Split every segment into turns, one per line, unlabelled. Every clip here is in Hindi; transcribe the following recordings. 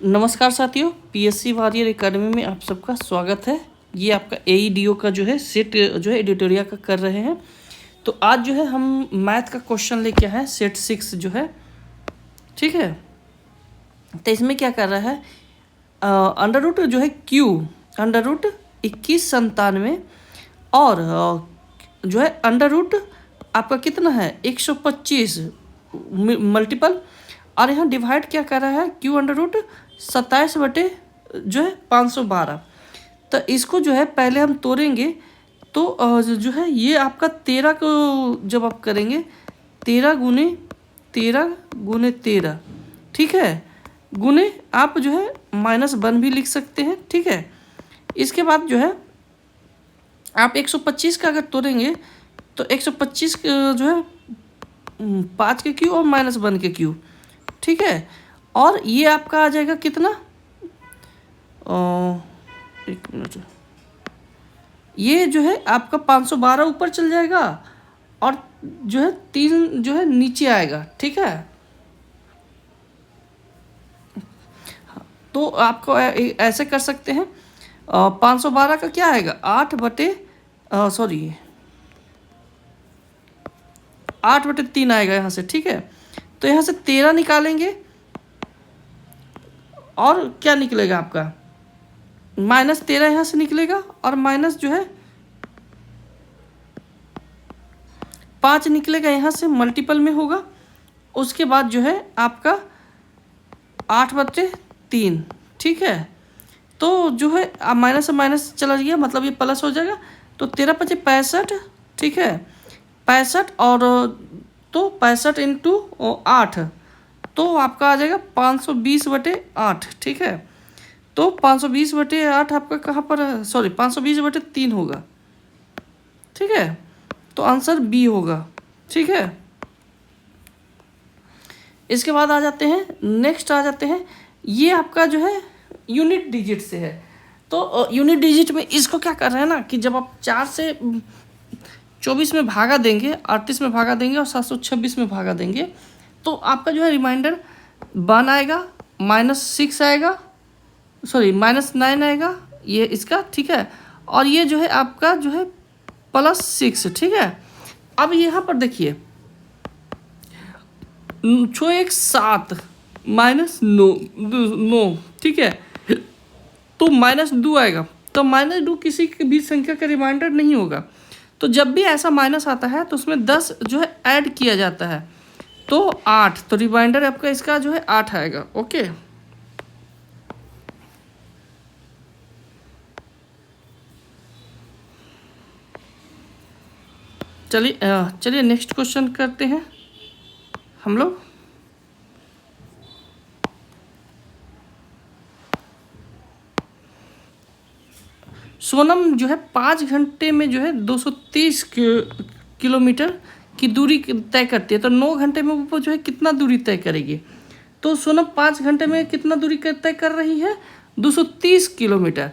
नमस्कार साथियों, पीएससी वॉरियर एकेडमी में आप सबका स्वागत है। ये आपका एईडीओ का जो है सेट जो है एडिटोरिया का कर रहे हैं। तो आज जो है हम मैथ का क्वेश्चन लेके आए हैं सेट 6 जो है, ठीक है। तो इसमें क्या कर रहा है, अंडर रूट जो है क्यू अंडर रूट 2197 और जो है अंडर रूट आपका कितना है 125 मल्टीपल, और यहाँ डिवाइड क्या कर रहा है क्यू अंडर रूट 27 बटे जो है 512। तो इसको जो है पहले हम तोड़ेंगे तो जो है ये आपका 13 को जब आप करेंगे 13 गुने 13, ठीक है, गुने आप जो है -1 भी लिख सकते हैं, ठीक है। इसके बाद जो है आप 125 का अगर तोड़ेंगे तो 125 जो है 5 के क्यू और -1 के क्यू, ठीक है। और ये आपका आ जाएगा कितना, एक मिनट, ये जो है आपका 512 ऊपर चल जाएगा और जो है 3 जो है नीचे आएगा, ठीक है। तो आपको ऐसे कर सकते हैं, 512 का क्या आएगा 8 बटे 3 आएगा यहाँ से, ठीक है। तो यहाँ से 13 निकालेंगे और क्या निकलेगा आपका -13 यहाँ से निकलेगा और माइनस जो है 5 निकलेगा यहाँ से, मल्टीपल में होगा। उसके बाद जो है आपका 8 बटे 3, ठीक है। तो जो है माइनस से माइनस चला गया, मतलब ये प्लस हो जाएगा। तो 13 × 5 = 65, ठीक है, 65 और तो 65 × 8 तो आपका आ जाएगा 520 बटे 8, ठीक है। तो 520 बटे 8 आपका कहाँ पर है, 520 बटे 3 होगा, ठीक है। तो आंसर बी होगा, ठीक है। इसके बाद आ जाते हैं, नेक्स्ट आ जाते हैं, ये आपका जो है यूनिट डिजिट से है। तो यूनिट डिजिट में इसको क्या कर रहे हैं ना कि जब आप 4 से 24 में भागा देंगे, 38 में भागा देंगे और 726 में भागा देंगे, तो आपका जो है रिमाइंडर 1 आएगा, -6 आएगा, -9 आएगा ये इसका, ठीक है। और ये जो है आपका जो है +6, ठीक है। अब यहाँ पर देखिए 7 -9, ठीक है। तो -2 आएगा, तो -2 किसी भी संख्या का रिमाइंडर नहीं होगा। तो जब भी ऐसा माइनस आता है तो उसमें 10 जो है ऐड किया जाता है, तो 8, तो रिमाइंडर आपका इसका जो है 8 आएगा, ओके। चलिए नेक्स्ट क्वेश्चन करते हैं हम लोग। सोनम जो है 5 घंटे में जो है 230 किलोमीटर की दूरी तय करती है, तो 9 घंटे में वो जो है कितना दूरी तय करेगी। तो सोनम 5 घंटे में कितना दूरी तय कर रही है 230 किलोमीटर।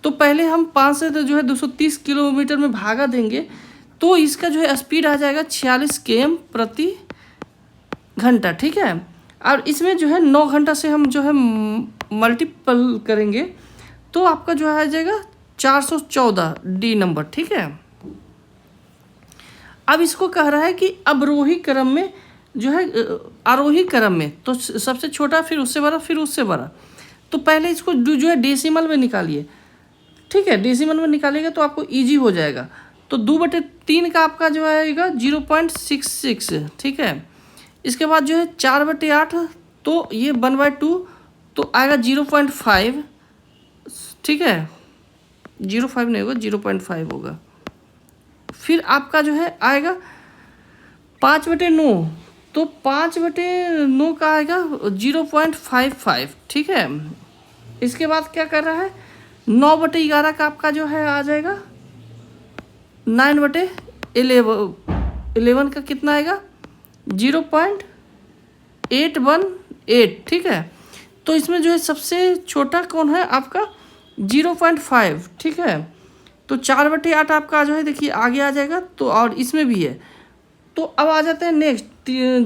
तो पहले हम 5 से जो है 230 किलोमीटर में भागा देंगे, तो इसका जो है स्पीड आ जाएगा 46 km/घंटा, ठीक है। और इसमें जो है 9 घंटा से हम जो है मल्टीपल करेंगे तो आपका जो आ जाएगा 414 डी नंबर, ठीक है। अब इसको कह रहा है कि अवरोही क्रम में जो है आरोही क्रम में, तो सबसे छोटा फिर उससे बड़ा फिर उससे बड़ा। तो पहले इसको जो है डेसिमल में निकालिए, ठीक है। डेसिमल में निकालिएगा तो आपको इजी हो जाएगा। तो 2/3 का आपका जो आएगा 0.66, ठीक है। इसके बाद जो है 4/8 तो ये 1/2 तो आएगा 0.5, ठीक है। 0.5 नहीं होगा, 0.5 होगा। फिर आपका जो है आएगा 5/9, तो 5/9 का आएगा 0.55, ठीक है। इसके बाद क्या कर रहा है 9/11 का आपका जो है आ जाएगा 9/11 का कितना आएगा 0.818, ठीक है। तो इसमें जो है सबसे छोटा कौन है आपका 0.5, ठीक है। तो 4/8 आपका जो है देखिए आगे आ जाएगा, तो और इसमें भी है। तो अब आ जाते हैं नेक्स्ट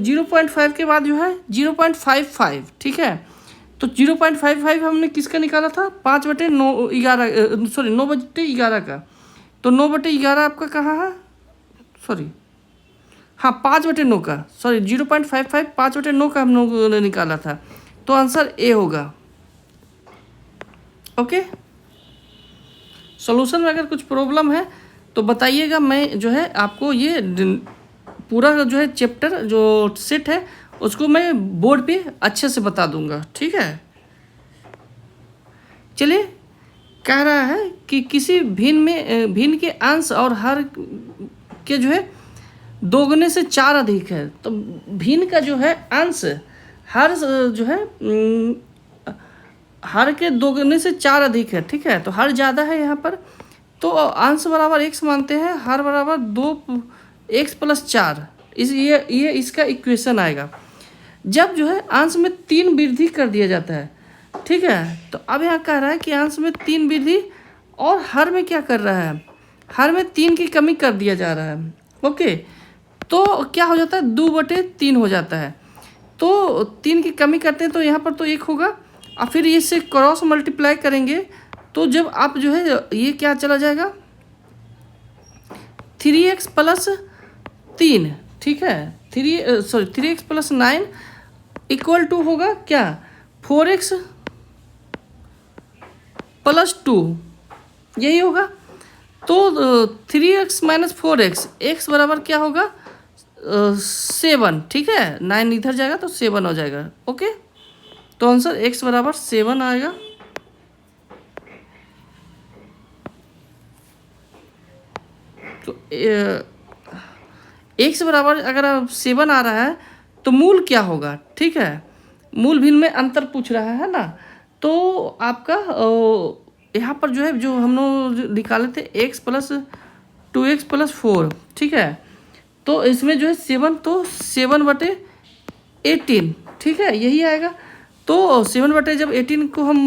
0.5 के बाद जो है 0.55, ठीक है। तो 0.55 हमने किसका निकाला था, 5/9 सॉरी 9/11 का। तो 9/11 आपका कहाँ है, सॉरी हाँ 5/9 का, सॉरी 0.55 5/9 का हम लोगों ने निकाला था। तो आंसर ए होगा। ओके, सॉल्यूशन में अगर कुछ प्रॉब्लम है तो बताइएगा, मैं जो है आपको ये पूरा जो है चैप्टर जो सेट है उसको मैं बोर्ड पे अच्छे से बता दूंगा, ठीक है। चलिए, कह रहा है कि किसी भिन्न के अंश और हर के जो है दोगुने से 4 अधिक है। तो भिन्न का जो है अंश हर जो है हर के दोगुने से 4 अधिक है, ठीक है। तो हर ज़्यादा है यहाँ पर, तो अंश बराबर x मानते हैं, हर बराबर 2x+4, ये इसका इक्वेशन आएगा। जब जो है अंश में 3 वृद्धि कर दिया जाता है, ठीक है। तो अब यहाँ कह रहा है कि अंश में 3 वृद्धि और हर में क्या कर रहा है, हर में 3 की कमी कर दिया जा रहा है। ओके, तो क्या हो जाता है, 2/3 हो जाता है। तो 3 की कमी करते हैं तो यहाँ पर तो 1 होगा, और फिर इससे क्रॉस मल्टीप्लाई करेंगे तो जब आप जो है ये क्या चला जाएगा, 3x+3, ठीक है। 3x+9 = होगा क्या, 4x+2, यही होगा। तो 3x - 4x, x बराबर क्या होगा 7, ठीक है। 9 इधर जाएगा तो 7 हो जाएगा। ओके, तो आंसर x बराबर 7 आएगा। तो x बराबर अगर 7 आ रहा है तो मूल क्या होगा, ठीक है। मूल भिन्न में अंतर पूछ रहा है ना, तो आपका यहाँ पर जो है जो हम लोग निकाले थे x + 2x + 4, ठीक है। तो इसमें जो है 7, तो 7/18, ठीक है, यही आएगा। तो 7 जब 18 को हम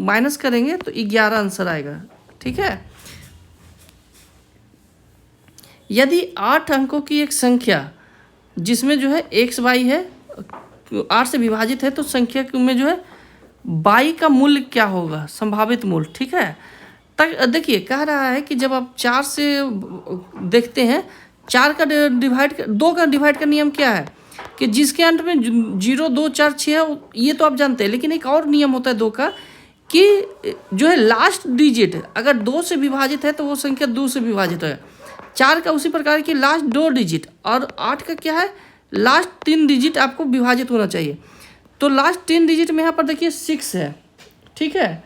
माइनस करेंगे तो 11 आंसर आएगा, ठीक है। यदि 8 अंकों की एक संख्या जिसमें जो है x y है 8 से विभाजित है, तो संख्या में जो है y का मूल्य क्या होगा, संभावित मूल्य, ठीक है। तक देखिए, कह रहा है कि जब आप 4 से देखते हैं, 4 का डिवाइड 2 का डिवाइड का नियम क्या है कि जिसके अंत में 0 2 4 6 है, ये तो आप जानते हैं। लेकिन एक और नियम होता है 2 का कि जो है लास्ट डिजिट अगर 2 से विभाजित है तो वो संख्या 2 से विभाजित है। 4 का उसी प्रकार की लास्ट 2 डिजिट, और 8 का क्या है, लास्ट 3 डिजिट आपको विभाजित होना चाहिए। तो लास्ट 3 डिजिट में यहाँ पर देखिए 6 है, ठीक है।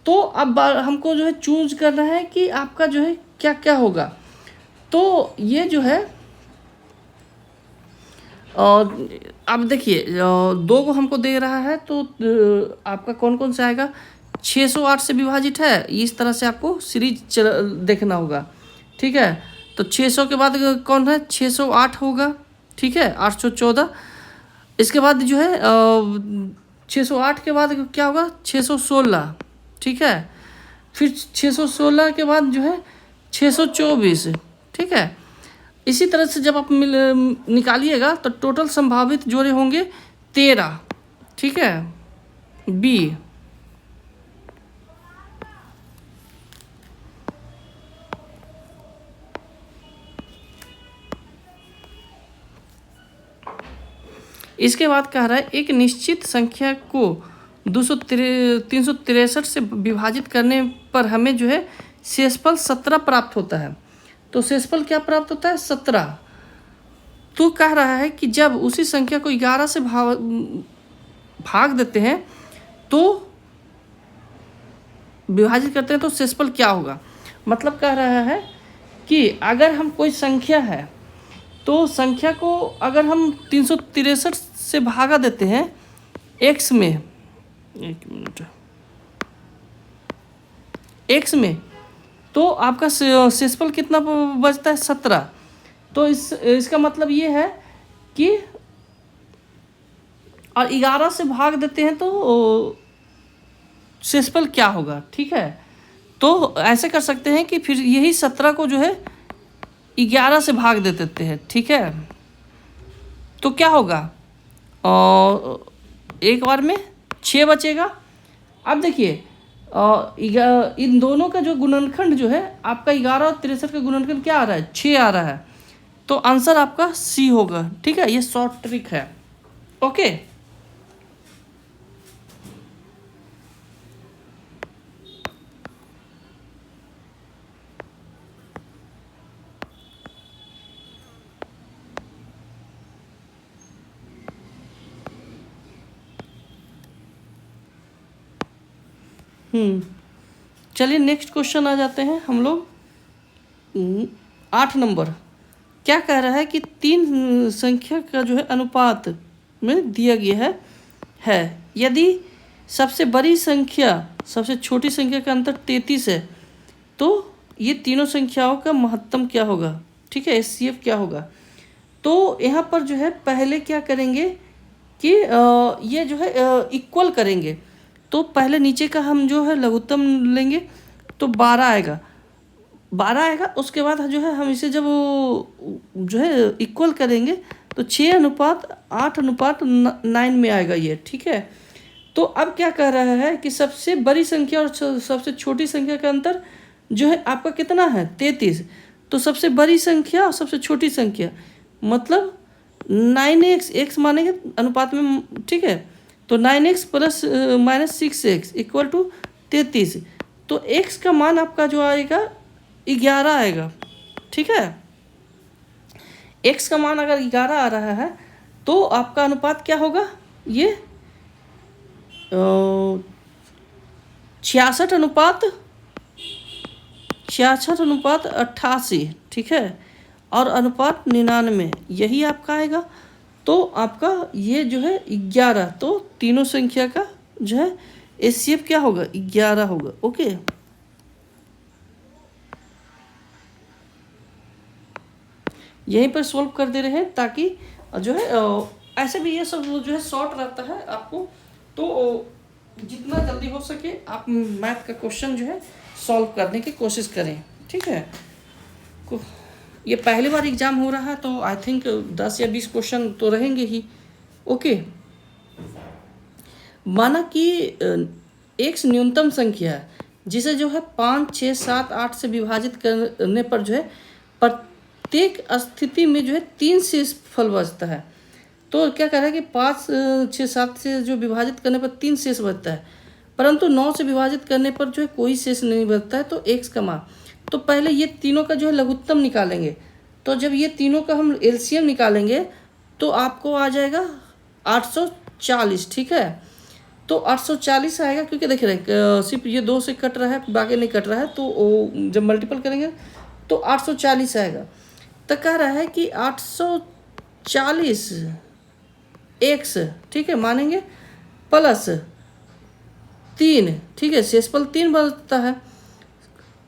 तो अब हमको जो है चूज करना है कि आपका जो है क्या क्या होगा। तो ये जो है अब देखिए 2 को हमको दे रहा है, तो आपका कौन कौन सा आएगा, 608 से विभाजित है, इस तरह से आपको सीरीज देखना होगा, ठीक है। तो 600 के बाद कौन है, 608 होगा, ठीक है, 814। इसके बाद जो है 608 के बाद क्या होगा, 616, ठीक है। फिर 616 के बाद जो है 624, ठीक है। इसी तरह से जब आप निकालिएगा तो टोटल संभावित जोड़े होंगे 13, ठीक है, बी। इसके बाद कह रहा है एक निश्चित संख्या को 363 से विभाजित करने पर हमें जो है शेषफल 17 प्राप्त होता है। तो शेषफल क्या प्राप्त होता है, 17। तो कह रहा है कि जब उसी संख्या को 11 से भाग देते हैं तो विभाजित करते हैं तो शेषफल क्या होगा। मतलब कह रहा है कि अगर हम कोई संख्या है तो संख्या को अगर हम 363 से भागा देते हैं x में, एक मिनट, x में, तो आपका शेषफल कितना बचता है, 17। तो इसका मतलब ये है कि और 11 से भाग देते हैं तो शेषफल क्या होगा, ठीक है। तो ऐसे कर सकते हैं कि फिर यही 17 को जो है 11 से भाग दे देते हैं, ठीक है। तो क्या होगा, और एक बार में 6 बचेगा। अब देखिए इन दोनों का जो गुणनखंड जो है आपका 11 और 63 का गुणनखंड क्या आ रहा है, 6 आ रहा है। तो आंसर आपका सी होगा। ठीक है, ये शॉर्ट ट्रिक है। ओके, चलिए नेक्स्ट क्वेश्चन आ जाते हैं हम लोग। 8 नंबर क्या कह रहा है कि 3 संख्या का जो है अनुपात में दिया गया है यदि सबसे बड़ी संख्या सबसे छोटी संख्या का अंतर 33 है तो ये तीनों संख्याओं का महत्तम क्या होगा। ठीक है, HCF क्या होगा। तो यहाँ पर जो है पहले क्या करेंगे कि ये जो है इक्वल करेंगे। तो पहले नीचे का हम जो है लघुत्तम लेंगे तो 12 आएगा, 12 आएगा। उसके बाद जो है हम इसे जब जो है इक्वल करेंगे तो 6:8:9 में आएगा ये। ठीक है, तो अब क्या कह रहा है कि सबसे बड़ी संख्या और सबसे छोटी संख्या का अंतर जो है आपका कितना है, 33। तो सबसे बड़ी संख्या और सबसे छोटी संख्या मतलब 9x, x मानेंगे अनुपात में। ठीक है, तो 9x plus minus 6x equal to 33। तो x का मान आपका जो आएगा 11 आएगा। ठीक है, x का मान अगर 11 आ रहा है तो आपका अनुपात क्या होगा, ये 66:88। ठीक है, और अनुपात 99 यही आपका आएगा। तो आपका ये जो है 11, तो तीनों संख्या का जो है HCF क्या होगा, 11 होगा। ओके, यहीं पर सोल्व कर दे रहे हैं ताकि जो है ऐसे भी ये सब जो है शॉर्ट रहता है आपको, तो जितना जल्दी हो सके आप मैथ का क्वेश्चन जो है सॉल्व करने की कोशिश करें। ठीक है, ये पहली बार एग्जाम हो रहा है तो आई थिंक 10 या 20 क्वेश्चन तो रहेंगे ही। ओके, माना कि x न्यूनतम संख्या है जिसे जो है 5, 6, 7, 8 से विभाजित करने पर जो है प्रत्येक स्थिति में जो है 3 शेष फल बचता है। तो क्या कह रहा है कि 5, 6, 7 से जो विभाजित करने पर 3 शेष बचता है, परंतु 9 से विभाजित करने पर जो है कोई शेष नहीं बचता है। तो x का मान, तो पहले ये तीनों का जो है लघुत्तम निकालेंगे। तो जब ये तीनों का हम LCM निकालेंगे तो आपको आ जाएगा 840। ठीक है, तो 840 आएगा, क्योंकि देख रहे सिर्फ ये 2 से कट रहा है, बाकी नहीं कट रहा है। तो जब मल्टीपल करेंगे तो 840 आएगा। तो कह रहा है कि 840 x, ठीक है, मानेंगे प्लस 3। ठीक है, शेषफल 3 बचता है।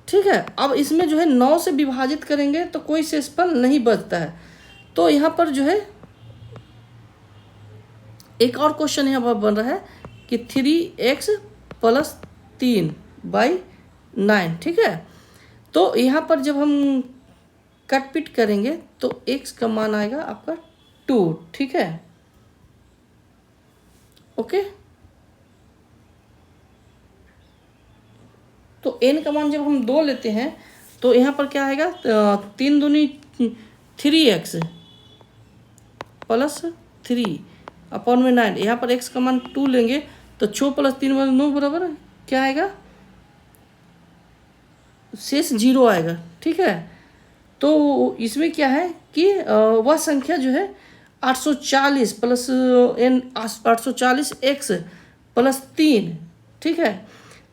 ठीक है, अब इसमें जो है 9 से विभाजित करेंगे तो कोई शेषफल नहीं बचता है। तो यहाँ पर जो है एक और क्वेश्चन यहाँ पर बन रहा है कि 3x प्लस 3/9। ठीक है, तो यहाँ पर जब हम कट पिट करेंगे तो x का मान आएगा आपका 2। ठीक है, ओके, तो n का मान जब हम 2 लेते हैं तो यहाँ पर क्या आएगा, 3 दूनी 3x प्लस 3/9। यहाँ पर x का मान 2 लेंगे तो 6 प्लस 3 9 बराबर क्या आएगा, शेष 0 आएगा। ठीक है, तो इसमें क्या है कि वह संख्या जो है 840 प्लस n 840x प्लस 3। ठीक है,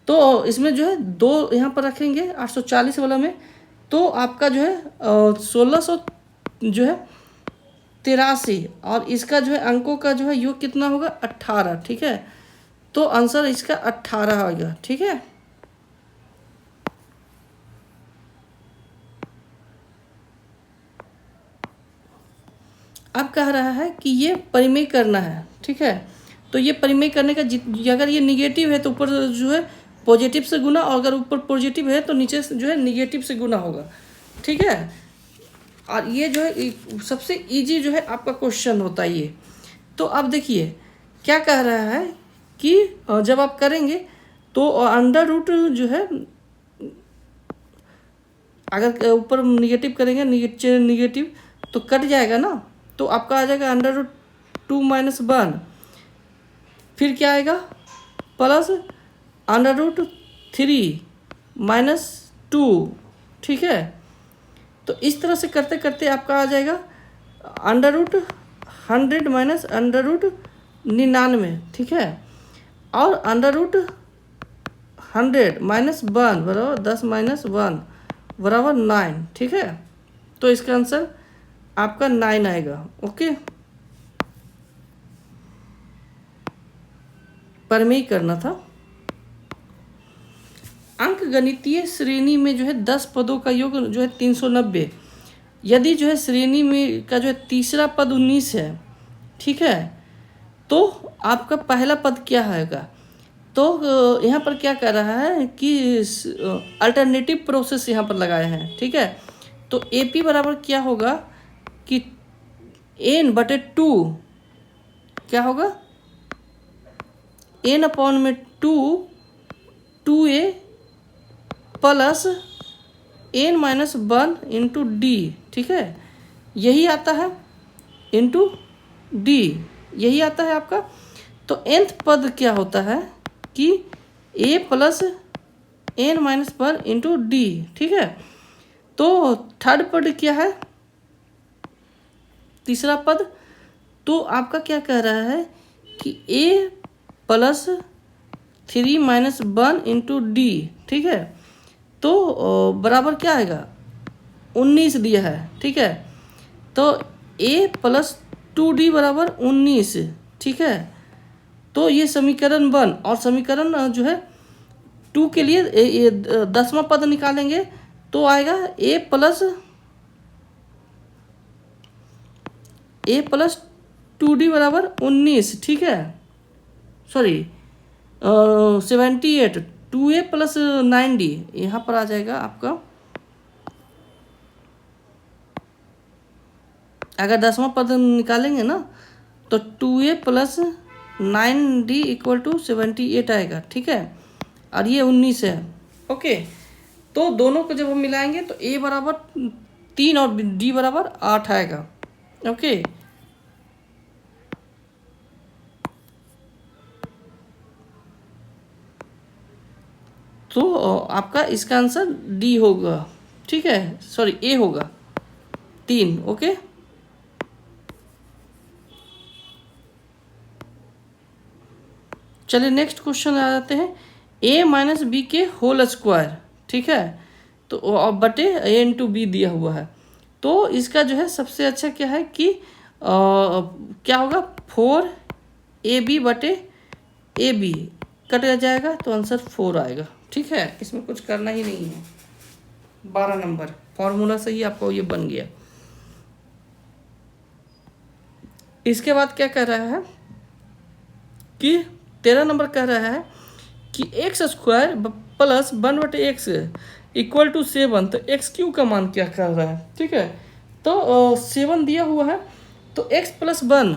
तो इसमें जो है 2 यहाँ पर रखेंगे 840 वाला में, तो आपका जो है 1600 जो है 83, और इसका जो है अंकों का जो है योग कितना होगा, 18। ठीक है, तो आंसर इसका 18 आएगा। ठीक है, अब कह रहा है कि ये परिमेय करना है। ठीक है, तो ये परिमेय करने का अगर ये निगेटिव है तो ऊपर जो है पॉजिटिव से गुना, और अगर ऊपर पॉजिटिव है तो नीचे से जो है निगेटिव से गुना होगा। ठीक है, और ये जो है सबसे इजी जो है आपका क्वेश्चन होता है ये। तो अब देखिए क्या कह रहा है कि जब आप करेंगे तो अंडर रूट जो है, अगर ऊपर निगेटिव करेंगे नीचे निगेटिव तो कट जाएगा ना, तो आपका आ जाएगा अंडर रूट 2 माइनस 1, फिर क्या आएगा प्लस अंडर रूट 3 माइनस 2, ठीक है। तो इस तरह से करते करते आपका आ जाएगा under root 100 minus under root 99, ठीक है। और अंडर रूट 100 माइनस 1 बराबर 10 माइनस 1 बराबर 9, ठीक है। तो इसका आंसर आपका 9 आएगा। ओके, पर में ही करना था। अंक गणितीय श्रेणी में जो है 10 पदों का योग जो है 390। यदि जो है श्रेणी में का जो है तीसरा पद 19 है, ठीक है, तो आपका पहला पद क्या आएगा। तो यहाँ पर क्या कर रहा है कि अल्टरनेटिव प्रोसेस यहाँ पर लगाए हैं, ठीक है। तो AP बराबर क्या होगा कि n/2 क्या होगा, n/2 plus n-1 into D, ठीक है, यही आता है इंटू डी, यही आता है आपका। तो nth पद क्या होता है कि a plus n-1 into D, ठीक है। तो थर्ड पद क्या है, तीसरा पद, तो आपका क्या कह रहा है कि a plus 3 minus 1 into D, ठीक है। तो बराबर क्या आएगा 19 दिया है, ठीक है। तो a प्लस 2d बराबर 19, ठीक है। तो ये समीकरण 1 और समीकरण जो है 2 के लिए ये 10वां पद निकालेंगे तो आएगा a प्लस 2d बराबर 19, ठीक है, सॉरी 78, 2a प्लस 9d यहाँ पर आ जाएगा आपका। अगर 10वां पद निकालेंगे ना तो 2a plus 9d equal to 78 आएगा, ठीक है, और ये 19 है। ओके, तो दोनों को जब हम मिलाएंगे तो a बराबर 3 और d बराबर 8 आएगा। ओके, तो आपका इसका आंसर डी होगा, ठीक है, सॉरी ए होगा 3। ओके, चलिए नेक्स्ट क्वेश्चन आ जाते हैं। a माइनस बी के होल स्क्वायर, ठीक है, तो बटे a इंटू बी दिया हुआ है। तो इसका जो है सबसे अच्छा क्या है कि क्या होगा 4ab बटे ab कट जाएगा तो आंसर 4 आएगा, ठीक है। इसमें कुछ करना ही नहीं है, 12 नंबर फॉर्मूला से ही आपको ये बन गया। इसके बाद क्या कह रहा है कि 13 नंबर कह रहा है कि x square plus 1/x equal to 7। तो एक्स क्यू का मान क्या कर रहा है, ठीक है। तो 7 दिया हुआ है तो x प्लस 1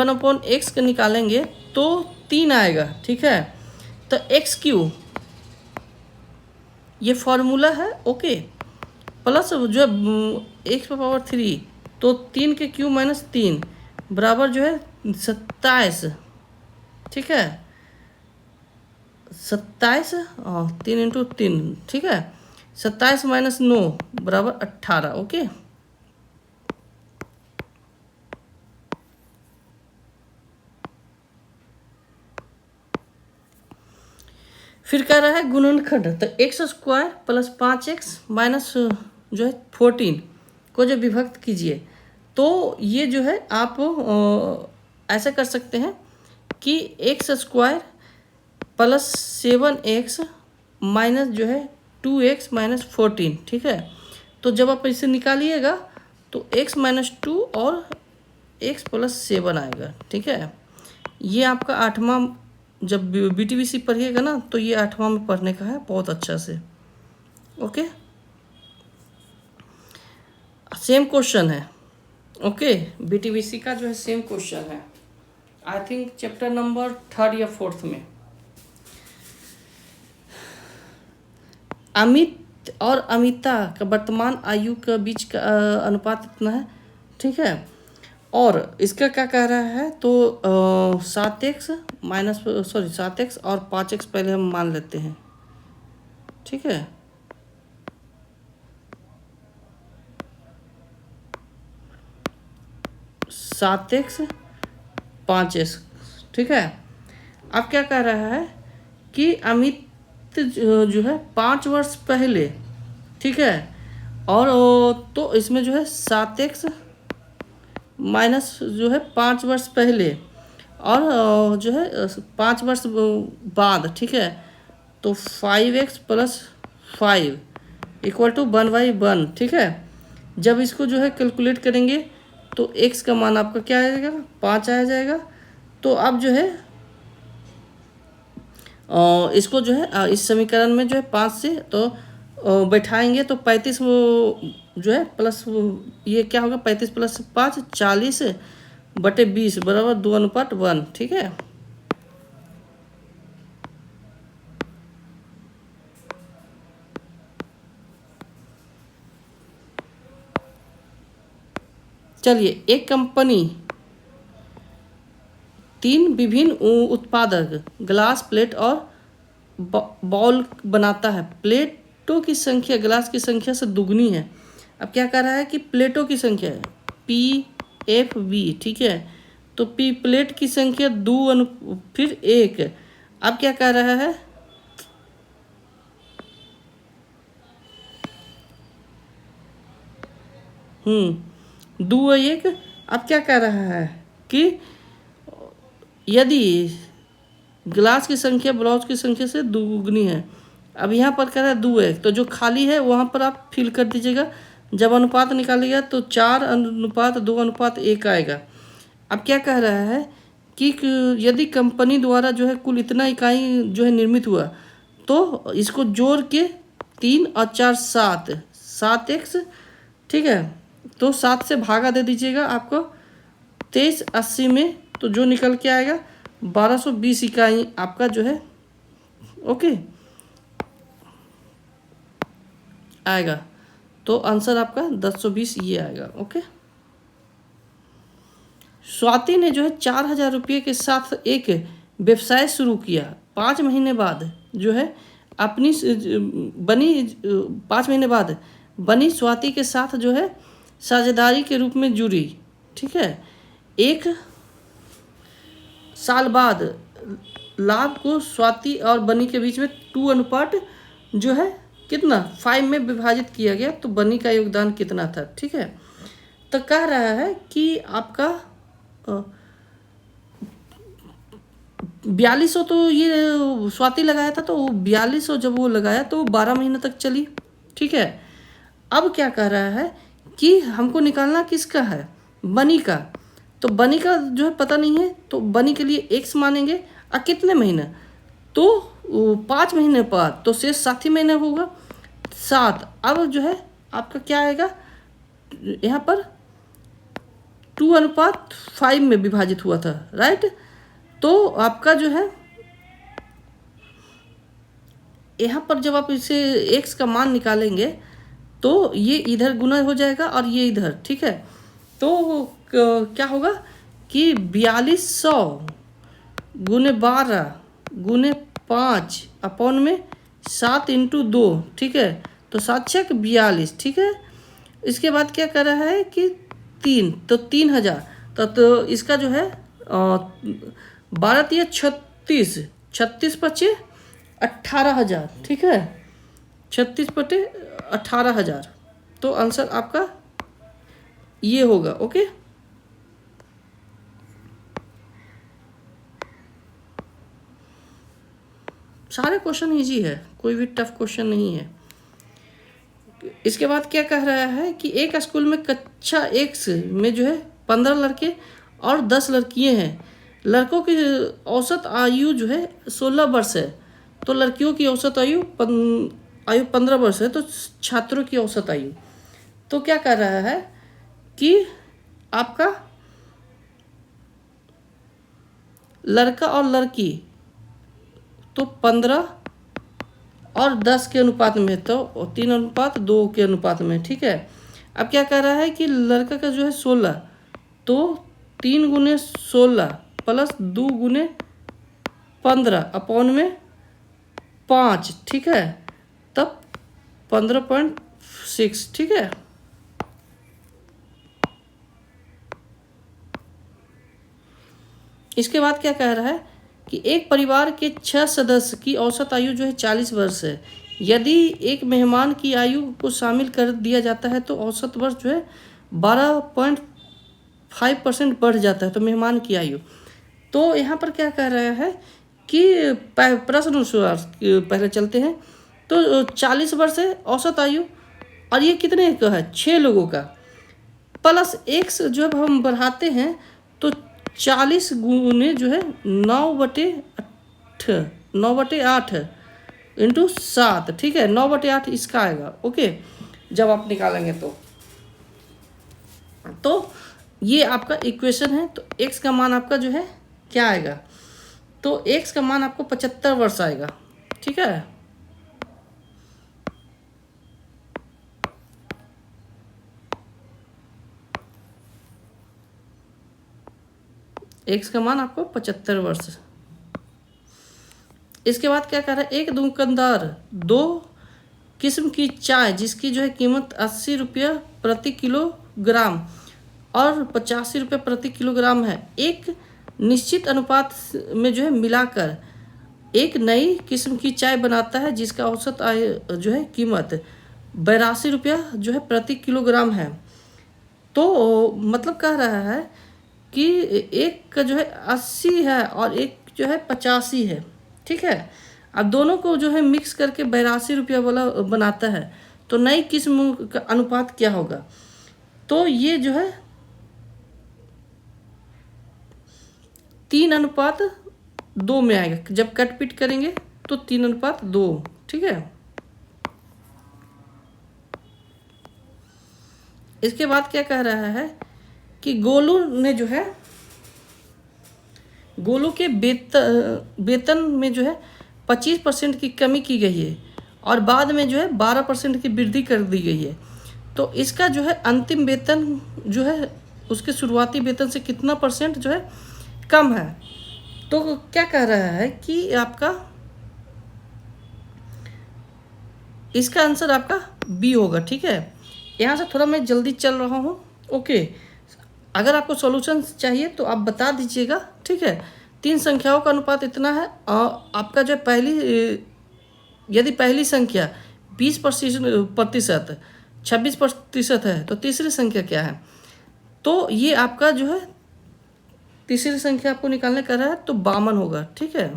अपॉन एक्स का निकालेंगे तो 3 आएगा, ठीक है। तो एक्स क्यू ये फॉर्मूला है, ओके, प्लस जो एक्स पावर 3 तो 3 के क्यू माइनस 3 बराबर जो है 27, ठीक है, 27 3 इंटू 3, ठीक है, 27 माइनस 9 बराबर 18। ओके, फिर कह रहा है गुणनखंड। तो x square plus 5x minus जो है 14 को जो विभक्त कीजिए, तो ये जो है आप ऐसा कर सकते हैं कि x square plus 7x minus जो है 2x माइनस 14, ठीक है। तो जब आप इसे निकालिएगा तो x माइनस 2 और x प्लस 7 आएगा, ठीक है। ये आपका 8वां, जब BTVC पढ़िएगा ना तो ये 8वां में पढ़ने का है बहुत अच्छा से। ओके, सेम क्वेश्चन है, ओके, BTVC का जो है सेम क्वेश्चन है। आई थिंक चैप्टर नंबर 3 या 4 में। अमित और अमिता का वर्तमान आयु के बीच का अनुपात इतना है, ठीक है। और इसका क्या कह रहा है, तो 7x माइनस 7x और 5x पहले हम मान लेते हैं, ठीक है। सात एक्स 5x, ठीक है। अब क्या कह रहा है कि अमित जो है 5 वर्ष पहले, ठीक है, और तो इसमें जो है 7x माइनस जो है 5 वर्ष पहले और जो है 5 वर्ष बाद, ठीक है। तो 5x प्लस 5 इक्वल टू 1/1, ठीक है। जब इसको जो है कैलकुलेट करेंगे तो x का मान आपका क्या आ जाएगा, 5 आ जाएगा। तो अब जो है इसको जो है इस समीकरण में जो है 5 से तो बैठाएंगे तो 35 जो है प्लस ये क्या होगा, 35 प्लस 5 40/20 बराबर 2:1, ठीक है। चलिए, एक कंपनी 3 विभिन्न उत्पादक ग्लास, प्लेट और बॉल बनाता है। प्लेटों की संख्या ग्लास की संख्या से दुगनी है। अब क्या कर रहा है कि प्लेटों की संख्या है PFV, ठीक है। तो P प्लेट की संख्या 2 फिर 1। अब क्या कर रहा है, दो 1। अब क्या कह रहा है कि यदि ग्लास की संख्या ब्लाउज की संख्या से दुगनी है। अब यहाँ पर कह रहा है 2 1, तो जो खाली है वहाँ पर आप फिल कर दीजिएगा। जब अनुपात निकालिएगा तो 4:2:1 आएगा। अब क्या कह रहा है कि यदि कंपनी द्वारा जो है कुल इतना इकाई जो है निर्मित हुआ, तो इसको जोड़ के 3 और 4 7x, ठीक है। तो 7 से भागा दे दीजिएगा आपको 2380 में, तो जो निकल के आएगा 1220 इकाई आपका जो है ओके आएगा। तो आंसर आपका 1020 ये आएगा, ओके। स्वाति ने जो है 4000 रुपये के साथ एक व्यवसाय शुरू किया। 5 महीने बाद जो है अपनी बनी 5 महीने बाद बनी स्वाति के साथ जो है साझेदारी के रूप में जुड़ी, ठीक है। 1 साल बाद लाभ को स्वाति और बनी के बीच में 2 जो है कितना 5 में विभाजित किया गया। तो बनी का योगदान कितना था, ठीक है। तो कह रहा है कि आपका 4200 तो ये स्वाति लगाया था, तो 4200 जब वो लगाया तो 12 महीने तक चली, ठीक है। अब क्या कह रहा है कि हमको निकालना किसका है, बनी का। तो बनी का जो है पता नहीं है, तो बनी के लिए x मानेंगे। और कितने महीने, तो 5 महीने बाद, तो शेष 7 ही महीने होगा 7। अब जो है आपका क्या आएगा, यहाँ पर 2:5 में विभाजित हुआ था, राइट। तो आपका जो है यहाँ पर जब आप इसे x का मान निकालेंगे तो ये इधर गुना हो जाएगा और ये इधर, ठीक है। तो क्या होगा कि 4200 गुने 12 गुने 5 अपॉन में 7 × 2, ठीक है। तो 7 × 6 = 42, ठीक है। इसके बाद क्या कर रहा है कि 3, तो 3000, तो इसका जो है 12 × 36, 36 × 5 = 18000, ठीक है। 36 × 18000, तो आंसर आपका ये होगा, ओके। सारे क्वेश्चन इजी है, कोई भी टफ क्वेश्चन नहीं है। इसके बाद क्या कह रहा है कि एक स्कूल में कक्षा 1 में जो है 15 लड़के और 10 लड़कियां हैं। लड़कों की औसत आयु जो है 16 वर्ष है, तो लड़कियों की औसत आयु 15 वर्ष है। तो छात्रों की औसत आयु, तो क्या कर रहा है कि आपका लड़का और लड़की तो 15 और 10 के अनुपात में, तो 3:2 के अनुपात में, ठीक है। अब क्या कह रहा है कि लड़का का जो है 16, तो 3 × 16 प्लस 2 × 15 अपॉन में 5, ठीक है, तब 15.6, ठीक है। इसके बाद क्या कह रहा है कि एक परिवार के 6 सदस्य की औसत आयु जो है 40 वर्ष है। यदि एक मेहमान की आयु को शामिल कर दिया जाता है तो औसत वर्ष जो है 12.5% बढ़ जाता है, तो मेहमान की आयु। तो यहाँ पर क्या कह रहा है कि प्रश्न अनुसार पहले चलते हैं। तो 40 वर्ष है औसत आयु, और ये कितने का है, 6 लोगों का, प्लस एक से जो है हम बढ़ाते हैं तो 40 गुने जो है 9/8 इंटू 7, ठीक है, 9/8 इसका आएगा। ओके, जब आप निकालेंगे तो ये आपका इक्वेशन है। तो x का मान आपका जो है क्या आएगा, तो x का मान आपको 75 वर्ष आएगा, ठीक है। x का मान आपको 75 वर्ष। इसके बाद क्या कह रहा है, एक दुकानदार 2 किस्म की चाय जिसकी जो है कीमत 80 रुपया प्रति किलोग्राम और 85 रुपये प्रति किलोग्राम है, एक निश्चित अनुपात में जो है मिलाकर एक नई किस्म की चाय बनाता है जिसका औसत आय जो है कीमत 82 रुपया जो है प्रति किलोग्राम है। तो मतलब कह रहा है कि एक का जो है 80 है और एक जो है 85 है, ठीक है। अब दोनों को जो है मिक्स करके 82 रुपया वाला बनाता है, तो नई किस्म का अनुपात क्या होगा, तो ये जो है 3:2 में आएगा। जब कट पीट करेंगे तो 3:2, ठीक है। इसके बाद क्या कह रहा है कि गोलू के वेतन में जो है 25% की कमी की गई है और बाद में जो है 12% की वृद्धि कर दी गई है। तो इसका जो है अंतिम वेतन जो है उसके शुरुआती वेतन से कितना % जो है कम है। तो क्या कह रहा है कि आपका इसका आंसर आपका बी होगा, ठीक है। यहाँ से थोड़ा मैं जल्दी चल रहा हूँ, ओके। अगर आपको सॉल्यूशन चाहिए तो आप बता दीजिएगा, ठीक है। 3 संख्याओं का अनुपात इतना है और आपका जो यदि पहली संख्या 20% 26% है तो तीसरी संख्या क्या है, तो ये आपका जो है तीसरी संख्या आपको निकालने का रहा है तो 52 होगा, ठीक है।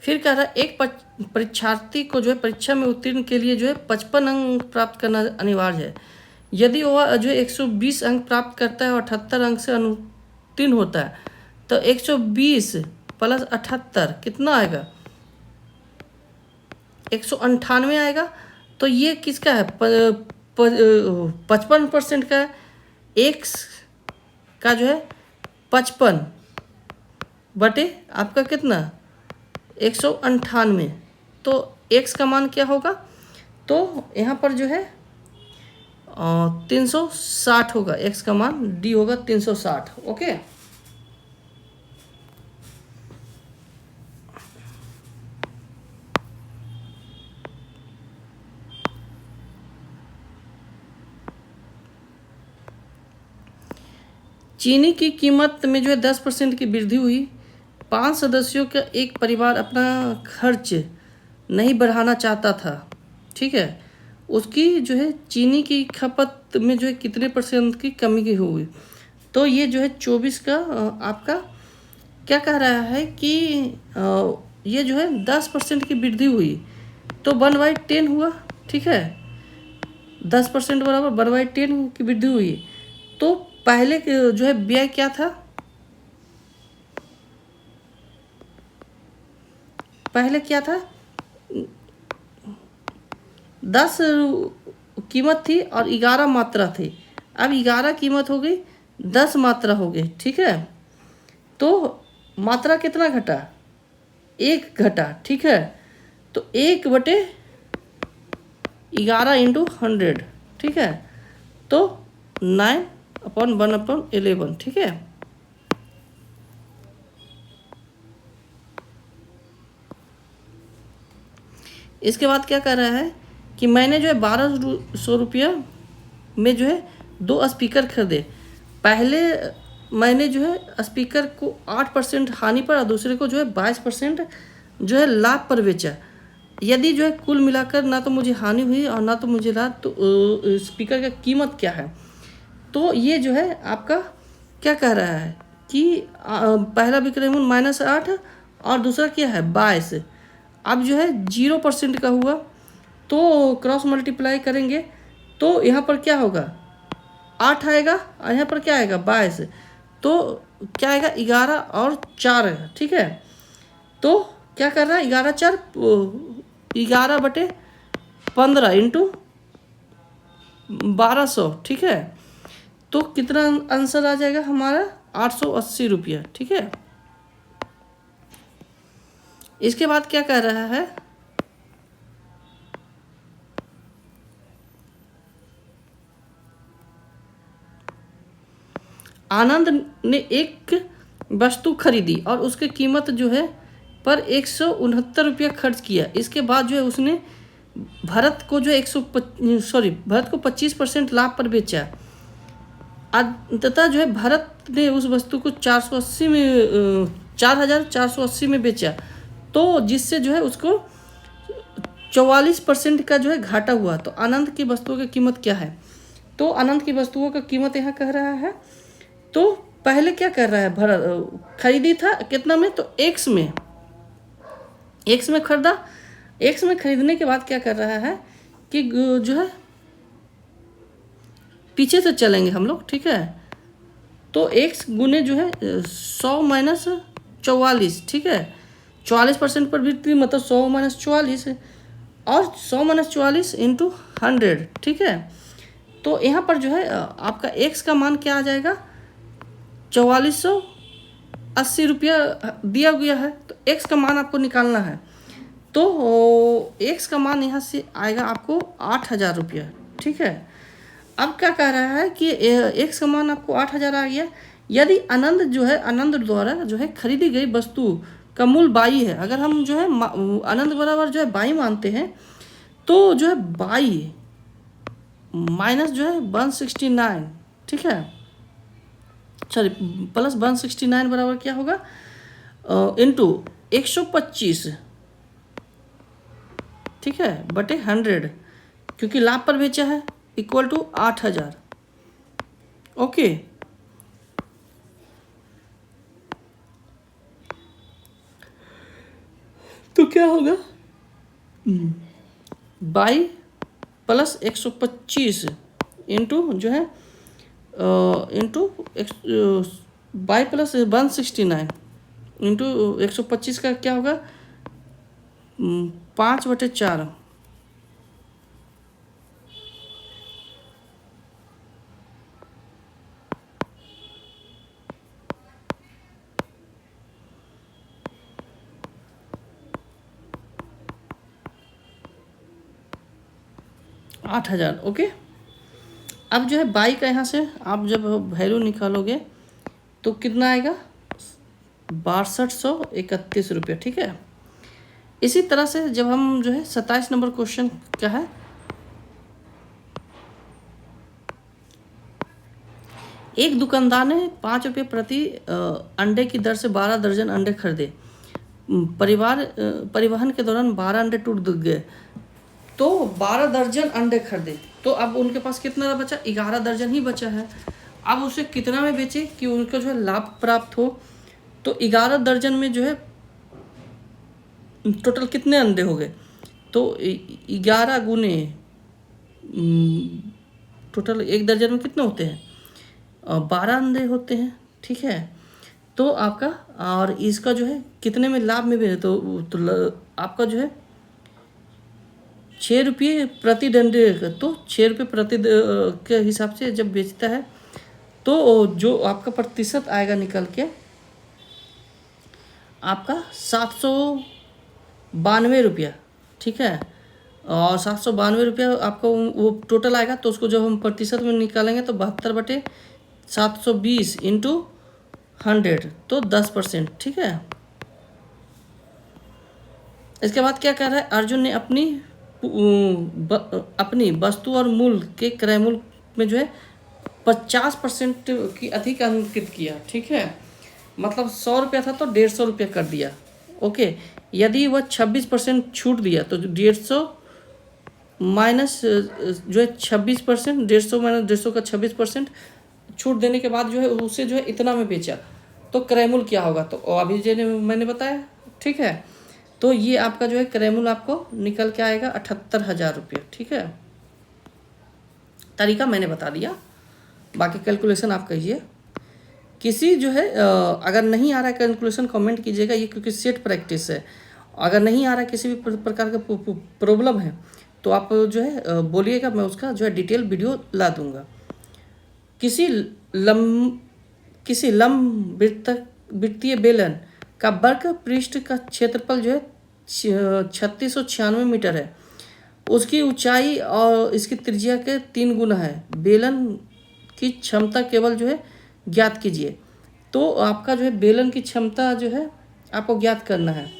फिर कह रहा है एक परीक्षार्थी को जो है परीक्षा में उत्तीर्ण के लिए जो है 55 अंक प्राप्त करना अनिवार्य है। यदि वह जो है 120 अंक प्राप्त करता है और 78 अंक से अनुत्तीर्ण होता है तो 120 + 78 कितना आएगा, 198 आएगा। तो ये किसका है, 55% का है। x का जो है 55 बटे आपका कितना 198, तो x का मान क्या होगा, तो यहाँ पर जो है 360 होगा, x का मान d होगा 360, ओके। चीनी की कीमत में जो है 10% की वृद्धि हुई। 5 सदस्यों का एक परिवार अपना खर्च नहीं बढ़ाना चाहता था, ठीक है। उसकी जो है चीनी की खपत में जो है कितने % की कमी की हुई, तो ये जो है 24 का आपका क्या कह रहा है कि ये जो है 10% की वृद्धि हुई तो 1/10 हुआ, ठीक है। 10% बराबर 1/10 की वृद्धि हुई। तो पहले जो है व्यय क्या था, पहले क्या था 10 कीमत थी और 11 मात्रा थी। अब 11 कीमत हो गई 10 मात्रा हो गई, ठीक है। तो मात्रा कितना घटा, 1 घटा, ठीक है। तो 1/11 इंटू 100, ठीक है। तो 9/1/11, ठीक है। इसके बाद क्या कर रहा है कि मैंने जो है 1200 रुपया में जो है 2 स्पीकर खरीदे। पहले मैंने जो है स्पीकर को 8% हानि पर और दूसरे को जो है 22% जो है लाभ पर बेचा। यदि जो है कुल मिलाकर ना तो मुझे हानि हुई और ना तो मुझे लाभ, तो स्पीकर का कीमत क्या है। तो ये जो है आपका क्या कह रहा है कि पहला विक्रय मूल्य -8 और दूसरा क्या है 22। अब जो है 0% का हुआ तो क्रॉस मल्टीप्लाई करेंगे तो यहाँ पर क्या होगा 8 आएगा और यहाँ पर क्या आएगा 22। तो क्या आएगा 11 और 4 है, ठीक है। तो क्या कर रहा है 11/4 11/15 इंटू 1200, ठीक है। तो कितना आंसर आ जाएगा हमारा 880 रुपया, ठीक है। इसके बाद क्या कह रहा है आनंद ने एक वस्तु खरीदी और उसकी कीमत जो है पर 169 रुपया खर्च किया। इसके बाद जो है उसने भरत को जो है भरत को 25% लाभ पर बेचा। अंततः जो है भरत ने उस वस्तु को 4,480 में बेचा, तो जिससे जो है उसको 44% का जो है घाटा हुआ। तो आनंद की वस्तुओं की कीमत क्या है। तो आनंद की वस्तुओं का कीमत यहाँ कह रहा है। तो पहले क्या कर रहा है भरत खरीदी था कितना में, तो x में खरीदा। x में खरीदने के बाद क्या कर रहा है कि जो है पीछे से चलेंगे हम लोग, ठीक है। तो x गुने जो है 100 - 44, ठीक है। 44% पर वृद्धि मतलब 100 - 44 और 100 - 44 इंटू 100, ठीक है। तो यहाँ पर जो है आपका x का मान क्या आ जाएगा 4480 रुपया दिया गया है। तो x का मान आपको निकालना है। तो x का मान यहाँ से आएगा आपको 8000 रुपया, ठीक है। अब क्या कह रहा है कि x का मान आपको 8000 आ गया। यदि आनंद द्वारा जो है खरीदी गई वस्तु का मूल्य 22 है। अगर हम जो है आनंद बराबर जो है 22 मानते हैं तो जो है 22 माइनस जो है 169, ठीक है, सॉरी प्लस 169 बराबर क्या होगा इंटू 125, ठीक है, बटे 100, क्योंकि लाभ पर बेचा है, इक्वल टू 8000। ओके, तो क्या होगा 22 प्लस 125 इंटू जो है इंटू 22 प्लस 169 इंटू 125 का क्या होगा 5/4। आठ हजार। ओके, अब जो है 22 का यहाँ से आप जब वैल्यू निकालोगे तो कितना आएगा 6231 रुपया, ठीक है। इसी तरह से जब हम जो है 27 नंबर क्वेश्चन क्या है, एक दुकानदार ने 5 रुपये प्रति अंडे की दर से 12 दर्जन अंडे खरीदे। परिवहन के दौरान 12 अंडे टूट गए, तो 12 दर्जन अंडे खरीदे। तो अब उनके पास कितना बचा 11 दर्जन ही बचा है। अब उसे कितना में बेचे कि उनका जो है लाभ प्राप्त हो। तो 11 दर्जन में जो है टोटल कितने अंडे हो गए, तो 11 गुने टोटल एक दर्जन में कितने होते हैं 12 अंडे होते हैं, ठीक है। तो आपका और इसका जो है कितने में लाभ में भी तो आपका जो है 6 रुपये प्रति डंडे, तो 6 रुपये प्रति के हिसाब से जब बेचता है तो जो आपका प्रतिशत आएगा निकल के आपका 792 रुपया, ठीक है। और 792 रुपया आपका वो टोटल आएगा। तो उसको जब हम प्रतिशत में निकालेंगे तो 72/720 इंटू 100 तो 10%, ठीक है। इसके बाद क्या कर रहा है, अर्जुन ने अपनी वस्तु और मूल्य के क्रय मूल्य में जो है 50% की अधिक अंकित किया, ठीक है। मतलब 100 रुपया था तो 150 रुपया कर दिया, ओके। यदि वह 26% छूट दिया तो 150 माइनस जो है 26%, 150 माइनस 150 का 26% छूट देने के बाद जो है उसे जो है इतना में बेचा तो क्रय मूल्य क्या होगा, तो अभी जो मैंने बताया, ठीक है। तो ये आपका जो है क्रय मूल्य आपको निकल के आएगा 78,000 रुपये, ठीक है। तरीका मैंने बता दिया, बाकी कैलकुलेशन आप कहिए। किसी जो है अगर नहीं आ रहा है कैलकुलेशन कमेंट कीजिएगा, ये क्योंकि सेट प्रैक्टिस है। अगर नहीं आ रहा है किसी भी प्रकार का प्रॉब्लम है तो आप जो है बोलिएगा, मैं उसका जो है डिटेल वीडियो ला दूंगा। किसी लंब वृत्तीय बेलन का वर्ग पृष्ठ का क्षेत्रफल जो है 3696 मीटर है। उसकी ऊंचाई और इसकी त्रिज्या के 3 गुना है। बेलन की क्षमता केवल जो है ज्ञात कीजिए। तो आपका जो है बेलन की क्षमता जो है आपको ज्ञात करना है।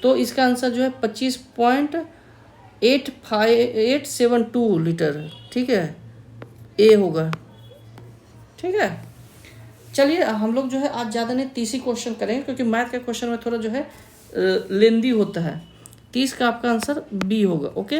तो इसका आंसर जो है 25.872 लीटर, ठीक है, ए होगा, ठीक है। चलिए हम लोग जो है आज ज़्यादा नहीं 30 ही क्वेश्चन करेंगे, क्योंकि मैथ का क्वेश्चन में थोड़ा जो है लेंदी होता है। 30 का आपका आंसर बी होगा, ओके।